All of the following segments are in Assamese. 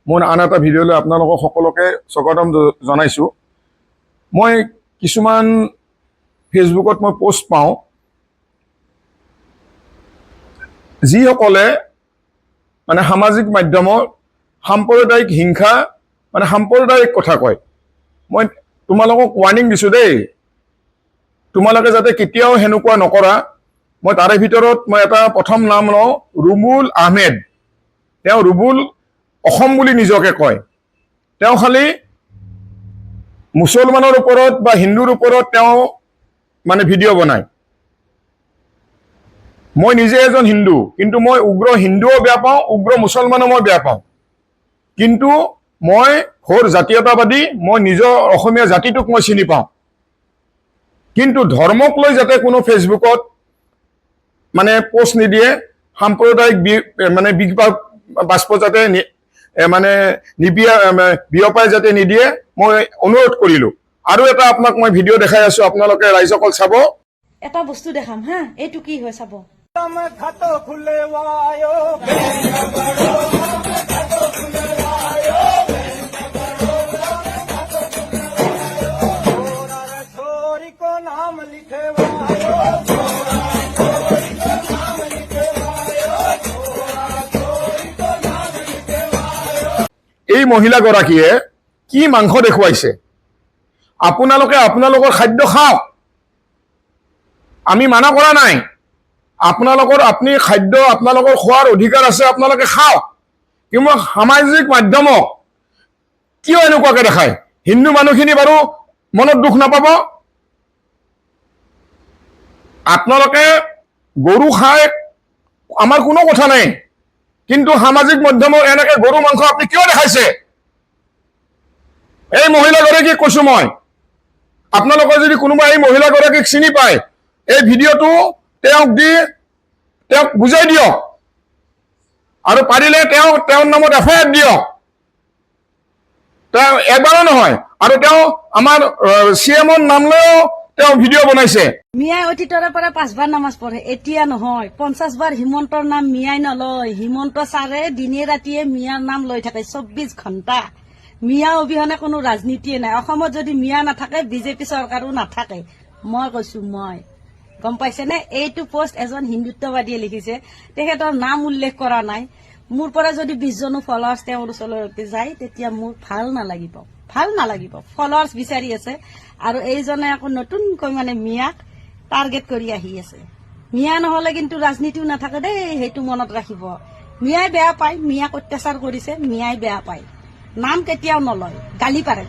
মোৰ আন এটা ভিডিঅ'লৈ আপোনালোকক সকলোকে স্বাগতম জনাইছোঁ। মই কিছুমান ফেচবুকত মই পোষ্ট পাওঁ, যিসকলে মানে সামাজিক মাধ্যমত সাম্প্ৰদায়িক হিংসা মানে সাম্প্ৰদায়িক কথা কয়। মই তোমালোকক ৱাৰ্নিং দিছোঁ দেই, তোমালোকে যাতে কেতিয়াও সেনেকুৱা নকৰা। মই তাৰে ভিতৰত মই এটা প্ৰথম নাম লওঁ, ৰুবুল আহমেদ। তেওঁ ৰুবুল অসম বুলি নিজকে কয়। তেওঁ খালি মুছলমানৰ ওপৰত বা হিন্দুৰ ওপৰত তেওঁ মানে ভিডিঅ' বনায়। মই নিজে এজন হিন্দু, কিন্তু মই উগ্ৰ হিন্দুও বেয়া পাওঁ, উগ্ৰ মুছলমানো মই বেয়া পাওঁ। কিন্তু মই ঘোৰ জাতীয়তাবাদী, মই নিজৰ অসমীয়া জাতিটোক মই চিনি পাওঁ। কিন্তু ধৰ্মক লৈ যাতে কোনো ফেচবুকত মানে পোষ্ট নিদিয়ে, সাম্প্ৰদায়িক মানে বাষ্প যাতে মানে বিয়পাই যাতে নিদিয়ে, মই অনুৰোধ কৰিলোঁ। আৰু এটা আপোনাক মই ভিডিঅ' দেখাই আছোঁ, আপোনালোকে ৰাইজসকল চাব। এটা বস্তু দেখাম হা, এইটো কি হয় চাব। এই মহিলাগৰাকীয়ে কি মাংস দেখুৱাইছে। আপোনালোকে আপোনালোকৰ খাদ্য খাওক, আমি মানা কৰা নাই। আপুনি খাদ্য আপোনালোকৰ খোৱাৰ অধিকাৰ আছে, আপোনালোকে খাওক। কিন্তু সামাজিক মাধ্যমক কিয় এনেকুৱাকে দেখায়? হিন্দু মানুহখিনি বাৰু মনত দুখ নাপাব? আপোনালোকে গৰু খাই আমাৰ কোনো কথা নাই, কিন্তু সামাজিক মাধ্যমত এনেকে গৰু মাংস আপুনি কিয় দেখাইছে? এই মহিলাগৰাকীক কৈছো মই, আপোনালোকে যদি কোনোবা এই মহিলাগৰাকীক চিনি পায়, এই ভিডিঅ'টো তেওঁক বুজাই দিয়ক, আৰু পাৰিলে তেওঁৰ নামত এফআইআৰ দিয়ক। তেওঁ এবাৰো নহয়, আৰু তেওঁ আমাৰ CM-ৰ নাম লৈও তেওঁ ভিডিঅ' বনাইছে। মিয়াই অতীতৰে পৰা 5 বাৰ নামাজ পঢ়ে, এতিয়া নহয়। 50 বাৰ হিমন্তৰ নাম মিয়াই নলয়। হিমন্ত ছাৰে দিনে ৰাতিয়ে মিয়াৰ নাম লৈ থাকে 24 ঘণ্টা। মিয়া অবিহনে কোনো ৰাজনীতিয়ে নাই। অসমত যদি মিয়া নাথাকে, বিজেপি চৰকাৰো নাথাকে। মই কৈছো, মই গম পাইছেনে? এইটো পোষ্ট এজন হিন্দুত্ববাদীয়ে লিখিছে, তেখেতৰ নাম উল্লেখ কৰা নাই। মোৰ পৰা যদি 20 জনো ফলোৱাৰ্ছ তেওঁৰ ওচৰলৈকে যায়, তেতিয়া মোৰ ভাল নালাগিব। ফলোৱাৰ্ছ বিচাৰি আছে, আৰু এইজনে আকৌ নতুনকৈ মানে মিয়াক টাৰ্গেট কৰি আহি আছে। মিয়া নহলে কিন্তু ৰাজনীতিও নাথাকে দেই, সেইটো মনত ৰাখিব। মিয়াই বেয়া পায়, মিয়াক অত্যাচাৰ কৰিছে, মিয়াই বেয়া পায়। নাম কেতিয়াও নলয়, গালি পাৰে।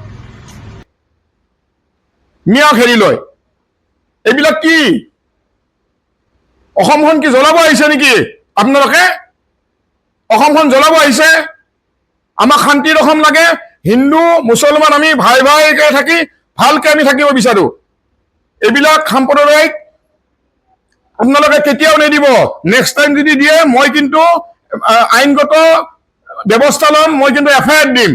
মিয়াক হেৰি লয়, এইবিলাক কি? অসমখন কি জ্বলাব আহিছে নেকি আপোনালোকে? অসমখন জ্বলাব আহিছে? আমাক শান্তিৰ অসম লাগে। হিন্দু মুছলমান আমি ভাইকে থাকি ভালকে আমি থাকিব বিচাৰো। এইবিলাক সাম্প্ৰদায়িক আপোনালোকে কেতিয়াও নিদিব। নেক্সট টাইম যদি দিয়ে, মই কিন্তু আইনগত ব্যৱস্থা ল'ম, মই কিন্তু এফআইআৰ দিম।